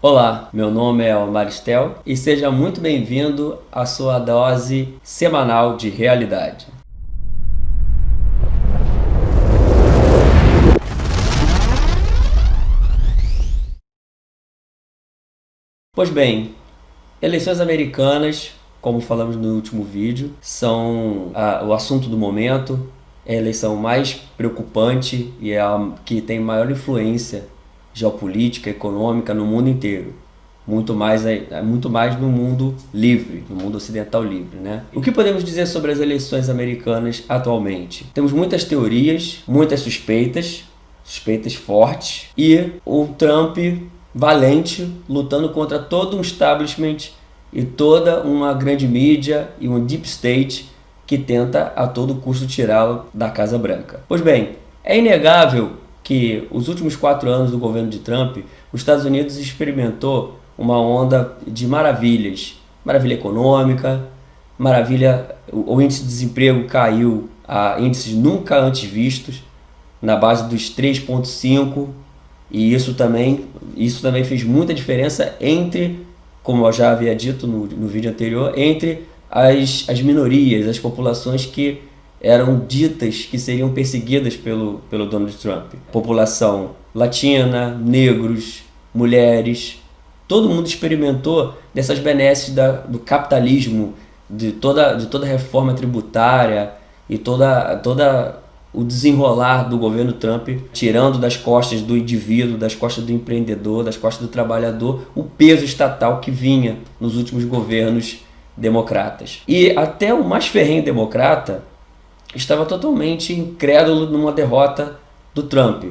Olá, meu nome é Omar Estel e seja muito bem-vindo à sua dose semanal de realidade. Pois bem, eleições americanas, como falamos no último vídeo, são o assunto do momento, é a eleição mais preocupante e é a que tem maior influência geopolítica, econômica no mundo inteiro. Muito mais no mundo livre, no mundo ocidental livre, né? O que podemos dizer sobre as eleições americanas atualmente? Temos muitas teorias, muitas suspeitas fortes, e o Trump valente lutando contra todo um establishment e toda uma grande mídia e um deep state que tenta a todo custo tirá-lo da Casa Branca. Pois bem, é inegável que os últimos 4 anos do governo de Trump, os Estados Unidos experimentou uma onda de maravilhas. Maravilha econômica, o índice de desemprego caiu a índices nunca antes vistos, na base dos 3,5, e isso também fez muita diferença entre, como eu já havia dito no vídeo anterior, entre as minorias, as populações que eram ditas que seriam perseguidas pelo Donald Trump. População latina, negros, mulheres, todo mundo experimentou dessas benesses do capitalismo, de toda a reforma tributária e toda o desenrolar do governo Trump, tirando das costas do indivíduo, das costas do empreendedor, das costas do trabalhador, o peso estatal que vinha nos últimos governos democratas. E até o mais ferrenho democrata estava totalmente incrédulo numa derrota do Trump,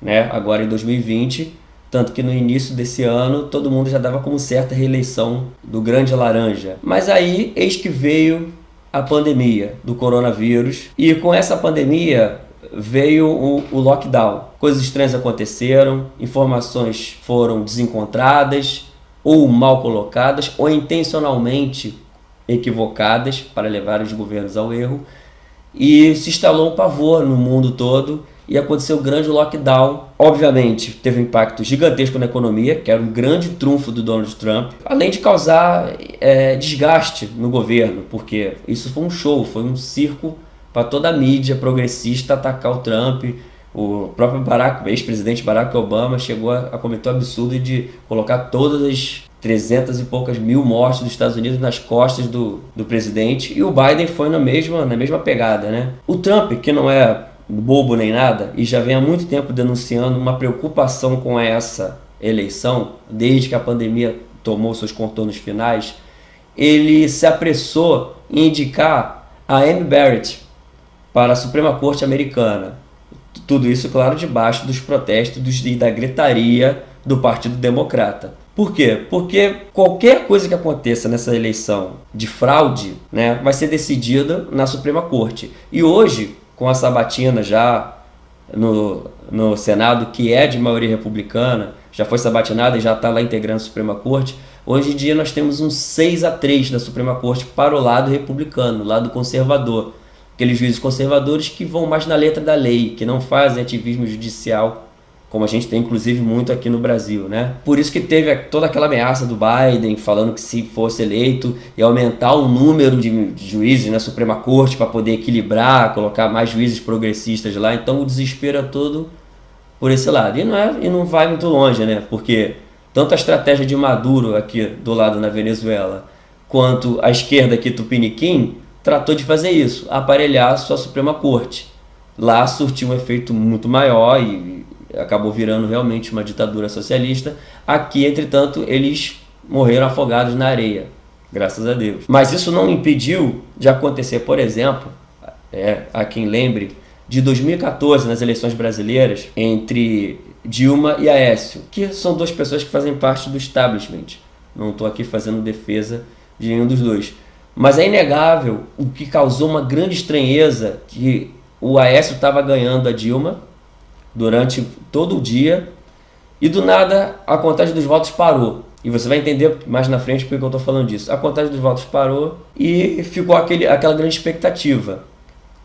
né? Agora em 2020, tanto que no início desse ano todo mundo já dava como certa a reeleição do grande laranja. Mas aí, eis que veio a pandemia do coronavírus, e com essa pandemia veio o lockdown. Coisas estranhas aconteceram, informações foram desencontradas, ou mal colocadas, ou intencionalmente equivocadas para levar os governos ao erro, e se instalou um pavor no mundo todo e aconteceu o grande lockdown. Obviamente teve um impacto gigantesco na economia, que era um grande trunfo do Donald Trump, além de causar desgaste no governo, porque isso foi um show, foi um circo para toda a mídia progressista atacar o Trump. O próprio ex-presidente Barack Obama chegou a cometer o absurdo de colocar todas as 300 e poucas mil mortes dos Estados Unidos nas costas do presidente, e o Biden foi na mesma pegada, né? O Trump, que não é bobo nem nada, e já vem há muito tempo denunciando uma preocupação com essa eleição, desde que a pandemia tomou seus contornos finais, ele se apressou em indicar a Amy Barrett para a Suprema Corte americana. Tudo isso, claro, debaixo dos protestos e da gritaria do Partido Democrata. Por quê? Porque qualquer coisa que aconteça nessa eleição de fraude, né, vai ser decidida na Suprema Corte. E hoje, com a sabatina já no Senado, que é de maioria republicana, já foi sabatinada e já está lá integrando a Suprema Corte, hoje em dia nós temos um 6-3 da Suprema Corte para o lado republicano, o lado conservador. Aqueles juízes conservadores que vão mais na letra da lei, que não fazem ativismo judicial, como a gente tem inclusive muito aqui no Brasil, né? Por isso que teve toda aquela ameaça do Biden, falando que se fosse eleito ia aumentar o número de juízes na Suprema Corte para poder equilibrar, colocar mais juízes progressistas lá. Então o desespero é todo por esse lado. E não vai muito longe, né? Porque tanto a estratégia de Maduro aqui do lado na Venezuela, quanto a esquerda aqui tupiniquim, tratou de fazer isso, aparelhar a sua Suprema Corte. Lá surtiu um efeito muito maior e acabou virando realmente uma ditadura socialista. Aqui, entretanto, eles morreram afogados na areia, graças a Deus. Mas isso não impediu de acontecer, por exemplo, a quem lembre, de 2014, nas eleições brasileiras, entre Dilma e Aécio, que são duas pessoas que fazem parte do establishment. Não estou aqui fazendo defesa de nenhum dos dois. Mas é inegável o que causou uma grande estranheza, que o Aécio estava ganhando a Dilma durante todo o dia e do nada a contagem dos votos parou. E você vai entender mais na frente porque eu estou falando disso. A contagem dos votos parou e ficou aquela grande expectativa.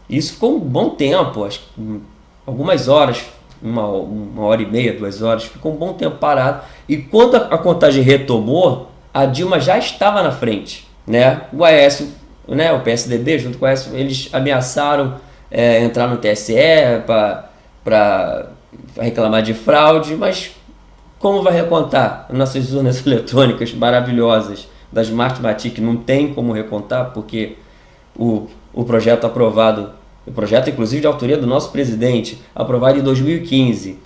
E isso ficou um bom tempo, acho que algumas horas, uma hora e meia, 2 horas, ficou um bom tempo parado E quando a contagem retomou, a Dilma já estava na frente, né? O Aécio, né, o PSDB, junto com o Aécio, eles ameaçaram entrar no TSE para reclamar de fraude, mas como vai recontar? Nossas urnas eletrônicas maravilhosas da Smartmatic não tem como recontar, porque o projeto aprovado, o projeto inclusive de autoria do nosso presidente, aprovado em 2015,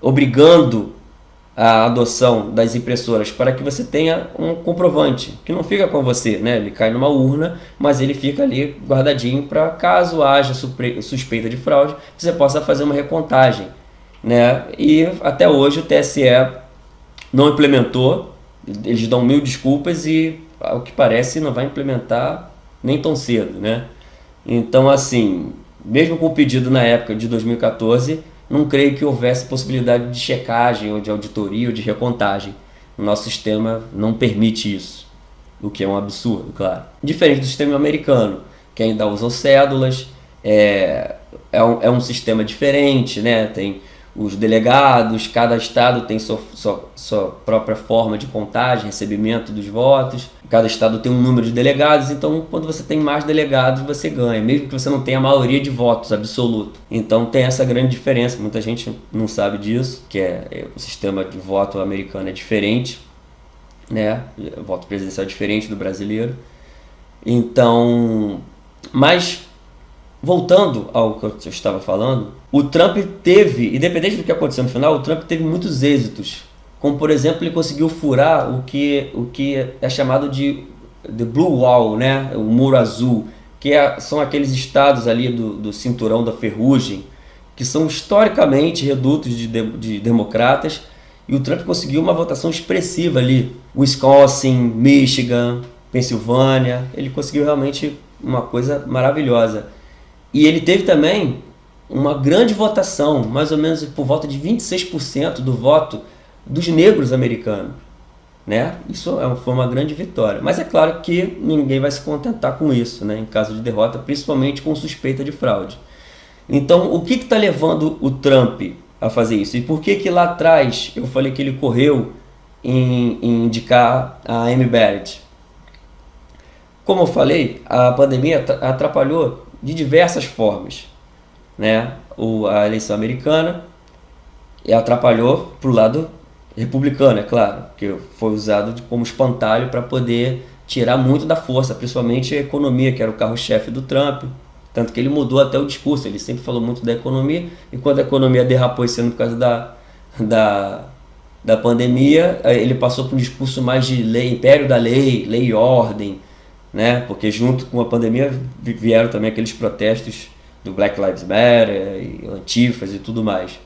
obrigando a adoção das impressoras para que você tenha um comprovante, que não fica com você, né? Ele cai numa urna, mas ele fica ali guardadinho para caso haja suspeita de fraude, você possa fazer uma recontagem, né? E até hoje o TSE não implementou, eles dão mil desculpas e, ao que parece, não vai implementar nem tão cedo, né? Então, assim, mesmo com o pedido na época de 2014, não creio que houvesse possibilidade de checagem ou de auditoria ou de recontagem. O nosso sistema não permite isso, o que é um absurdo, claro. Diferente do sistema americano, que ainda usam cédulas, é um sistema diferente, né? Tem os delegados, cada estado tem sua própria forma de contagem, recebimento dos votos. Cada estado tem um número de delegados, então quando você tem mais delegados você ganha, mesmo que você não tenha a maioria de votos absoluto. Então tem essa grande diferença, muita gente não sabe disso, que o sistema de voto americano é diferente, né? O voto presidencial é diferente do brasileiro. Então, mas voltando ao que eu estava falando, o Trump teve, independente do que aconteceu no final, o Trump teve muitos êxitos. Como, por exemplo, ele conseguiu furar o que é chamado de Blue Wall, né? O muro azul, que são aqueles estados ali do cinturão da ferrugem, que são historicamente redutos de democratas, e o Trump conseguiu uma votação expressiva ali. Wisconsin, Michigan, Pensilvânia, ele conseguiu realmente uma coisa maravilhosa. E ele teve também uma grande votação, mais ou menos por volta de 26% do voto dos negros americanos, né? Isso foi uma grande vitória. Mas é claro que ninguém vai se contentar com isso, né? Em caso de derrota, principalmente com suspeita de fraude. Então, o que está levando o Trump a fazer isso? E por que lá atrás eu falei que ele correu em indicar a Amy Barrett? Como eu falei, a pandemia atrapalhou de diversas formas, né? A eleição americana, e atrapalhou para o lado republicano, é claro, que foi usado como espantalho para poder tirar muito da força, principalmente a economia, que era o carro-chefe do Trump. Tanto que ele mudou até o discurso, ele sempre falou muito da economia, e quando a economia derrapou esse ano por causa da pandemia, ele passou para um discurso mais de império da lei e ordem, né? Porque junto com a pandemia vieram também aqueles protestos do Black Lives Matter, e antifas e tudo mais.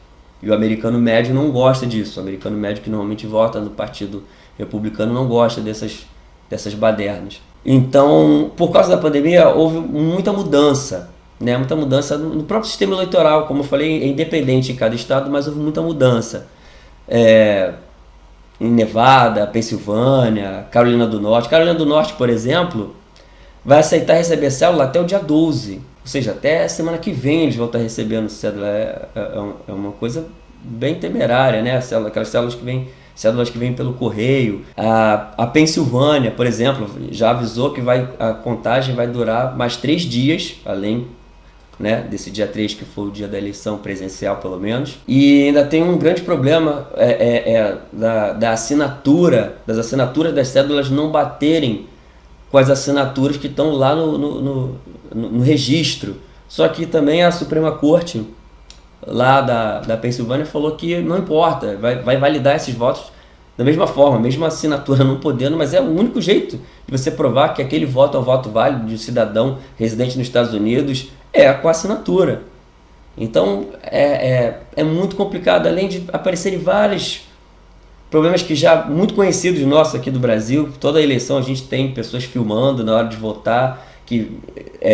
E o americano médio não gosta disso. O americano médio, que normalmente vota no partido republicano, não gosta dessas badernas. Então, por causa da pandemia, houve muita mudança, né? Muita mudança no próprio sistema eleitoral. Como eu falei, é independente em cada estado, mas houve muita mudança. Em Nevada, Pensilvânia, Carolina do Norte. Carolina do Norte, por exemplo, vai aceitar receber cédula até o dia 12. Ou seja, até semana que vem eles vão estar recebendo cédula. É uma coisa bem temerária, né? Aquelas cédulas que vêm pelo correio. A Pensilvânia, por exemplo, já avisou que a contagem vai durar mais 3 dias, além, né, desse dia 3, que foi o dia da eleição presencial, pelo menos. E ainda tem um grande problema das assinaturas das cédulas não baterem com as assinaturas que estão lá no registro. Só que também a Suprema Corte lá da Pensilvânia falou que não importa, vai validar esses votos da mesma forma, mesmo a assinatura não podendo, mas é o único jeito de você provar que aquele voto é um voto válido de um cidadão residente nos Estados Unidos, com a assinatura. Então é muito complicado, além de aparecerem vários problemas que já muito conhecidos nossos aqui do Brasil. Toda eleição a gente tem pessoas filmando na hora de votar, que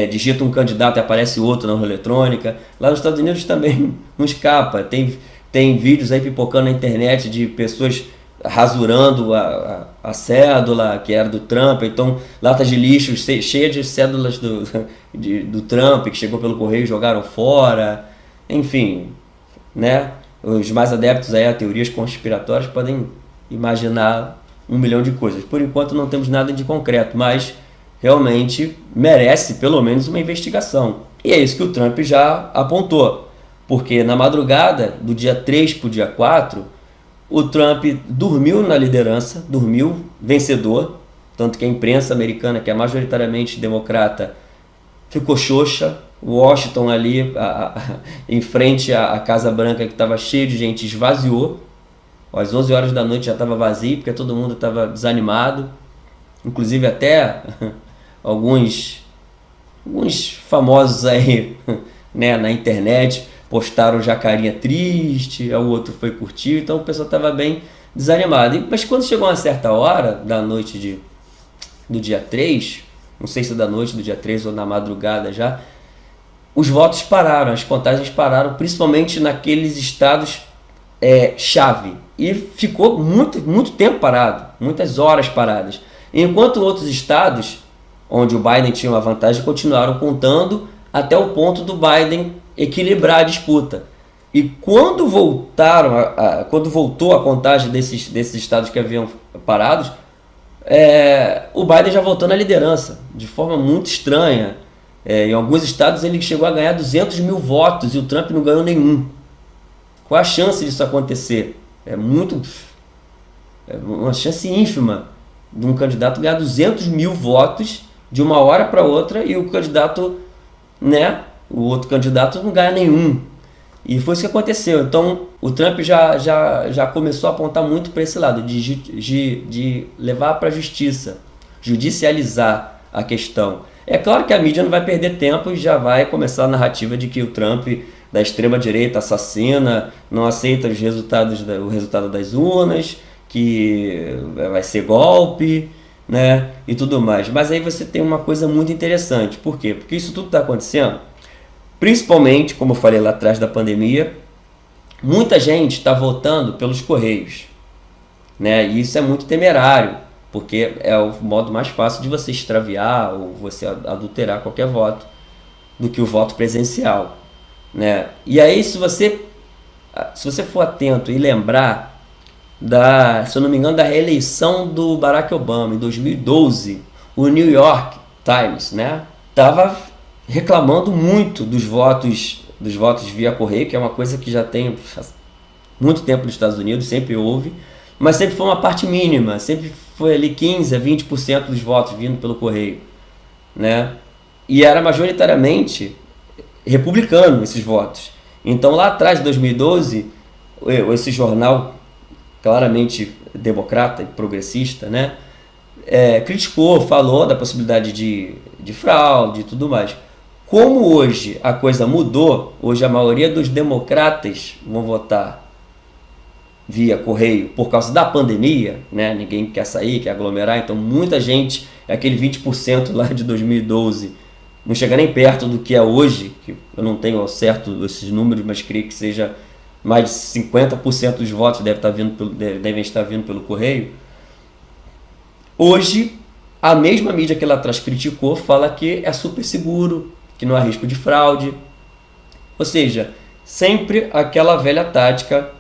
digita um candidato e aparece outro na urna eletrônica. Lá nos Estados Unidos também não escapa. Tem vídeos aí pipocando na internet de pessoas rasurando a cédula que era do Trump. Então, latas de lixo cheias de cédulas do Trump, que chegou pelo correio e jogaram fora. Enfim, né? Os mais adeptos aí a teorias conspiratórias podem imaginar 1 milhão de coisas. Por enquanto não temos nada de concreto, mas realmente merece pelo menos uma investigação. E é isso que o Trump já apontou, porque na madrugada do dia 3 para o dia 4, o Trump dormiu na liderança, dormiu vencedor, tanto que a imprensa americana, que é majoritariamente democrata, ficou xoxa. Washington ali, em frente à Casa Branca, que estava cheio de gente, esvaziou. Às 11 horas da noite já estava vazio, porque todo mundo estava desanimado. Inclusive até alguns famosos aí, né, na internet postaram já carinha triste, o outro foi curtir, então o pessoal estava bem desanimado. Mas quando chegou uma certa hora da noite do dia 3, não sei se da noite do dia 3 ou na madrugada já, os votos pararam, as contagens pararam, principalmente naqueles estados chave. E ficou muito tempo parado, muitas horas paradas. Enquanto outros estados, onde o Biden tinha uma vantagem, continuaram contando até o ponto do Biden equilibrar a disputa. E quando voltou a contagem desses estados que haviam parados, o Biden já voltou na liderança, de forma muito estranha. Em alguns estados ele chegou a ganhar 200 mil votos e o Trump não ganhou nenhum. Qual a chance disso acontecer? É uma chance ínfima de um candidato ganhar 200 mil votos de uma hora para outra e o outro candidato não ganha nenhum. E foi isso que aconteceu. Então o Trump já começou a apontar muito para esse lado, de levar para a justiça, judicializar a questão. É claro que a mídia não vai perder tempo e já vai começar a narrativa de que o Trump, da extrema-direita, assassina, não aceita o resultado das urnas, que vai ser golpe, né, e tudo mais. Mas aí você tem uma coisa muito interessante. Por quê? Porque isso tudo está acontecendo, principalmente, como eu falei lá atrás da pandemia, muita gente está votando pelos correios, né, e isso é muito temerário, porque é o modo mais fácil de você extraviar ou você adulterar qualquer voto do que o voto presencial, né? E aí, se você for atento e lembrar se eu não me engano, da reeleição do Barack Obama em 2012, o New York Times, né, estava reclamando muito dos votos via correio, que é uma coisa que já tem muito tempo nos Estados Unidos, sempre houve, mas sempre foi uma parte mínima, sempre foi ali 15 a 20% dos votos vindo pelo correio, né? E era majoritariamente republicano esses votos. Então lá atrás, em 2012, esse jornal claramente democrata e progressista, né, criticou, falou da possibilidade de fraude e tudo mais. Como hoje a coisa mudou, hoje a maioria dos democratas vão votar via correio por causa da pandemia, né? Ninguém quer sair, quer aglomerar, então muita gente, aquele 20% lá de 2012, não chega nem perto do que é hoje, que eu não tenho ao certo esses números, mas creio que seja mais de 50% dos votos devem estar vindo pelo correio. Hoje, a mesma mídia que lá atrás criticou fala que é super seguro, que não há risco de fraude. Ou seja, sempre aquela velha tática,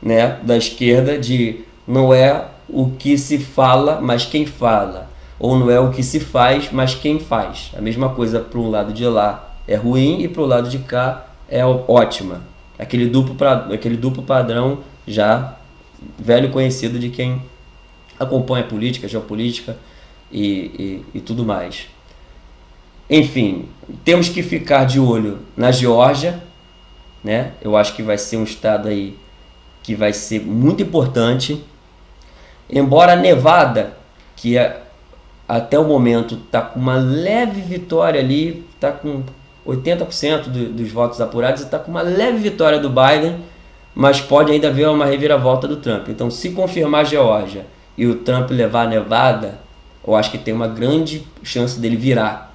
né, da esquerda de não é o que se fala, mas quem fala. Ou não é o que se faz, mas quem faz. A mesma coisa para um lado de lá é ruim e para o lado de cá é ótima. Aquele duplo padrão já velho conhecido de quem acompanha política, geopolítica e tudo mais. Enfim, temos que ficar de olho na Geórgia, né? Eu acho que vai ser um estado aí que vai ser muito importante. Embora a Nevada, que até o momento está com uma leve vitória ali, está com 80% dos votos apurados, está com uma leve vitória do Biden, mas pode ainda haver uma reviravolta do Trump. Então, se confirmar a Geórgia e o Trump levar a Nevada, eu acho que tem uma grande chance dele virar,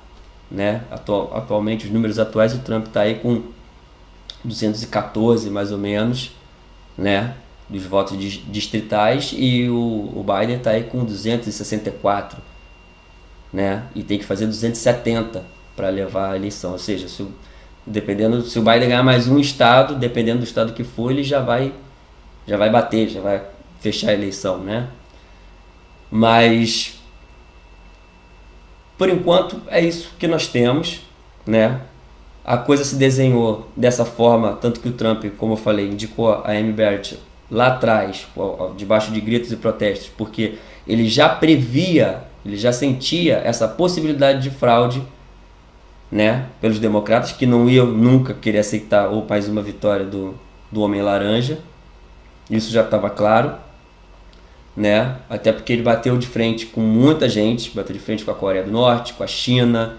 né? Atualmente, os números atuais, o Trump está aí com 214, mais ou menos, né, dos votos distritais, e o Biden está aí com 264, né, e tem que fazer 270 para levar a eleição. Ou seja, se Dependendo, se o Biden ganhar mais um estado, dependendo do estado que for, ele já vai bater, já vai fechar a eleição, né? Mas, por enquanto, é isso que nós temos, né? A coisa se desenhou dessa forma, tanto que o Trump, como eu falei, indicou a Amy Barrett lá atrás, debaixo de gritos e protestos, porque ele já previa, ele já sentia essa possibilidade de fraude, né, pelos democratas, que não iam nunca querer aceitar ou mais uma vitória do Homem Laranja. Isso já estava claro, né? Até porque ele bateu de frente com muita gente, bateu de frente com a Coreia do Norte, com a China,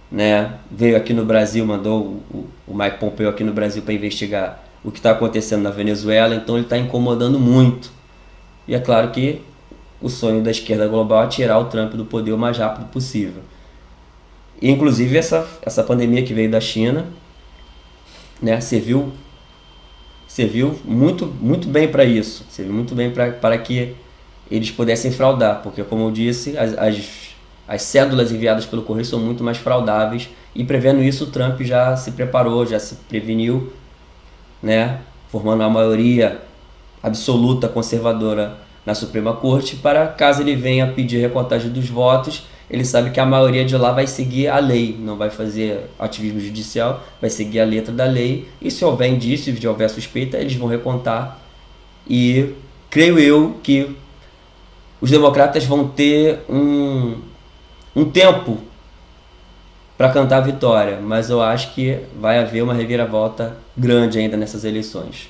né? Veio aqui no Brasil, mandou o Mike Pompeo aqui no Brasil para investigar o que está acontecendo na Venezuela, então ele está incomodando muito. E é claro que o sonho da esquerda global é tirar o Trump do poder o mais rápido possível. E, inclusive essa pandemia que veio da China, né, serviu muito, muito bem para isso, serviu muito bem para que eles pudessem fraudar, porque, como eu disse, as cédulas enviadas pelo correio são muito mais fraudáveis, e prevendo isso o Trump já se preparou, já se preveniu, né, formando uma maioria absoluta conservadora na Suprema Corte, para caso ele venha pedir recontagem dos votos, ele sabe que a maioria de lá vai seguir a lei, não vai fazer ativismo judicial, vai seguir a letra da lei, e se houver indícios, se houver suspeita, eles vão recontar, e creio eu que os democratas vão ter um tempo para cantar a vitória, mas eu acho que vai haver uma reviravolta grande ainda nessas eleições.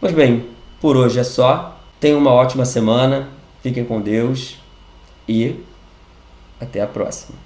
Pois bem, por hoje é só. Tenham uma ótima semana, fiquem com Deus e até a próxima.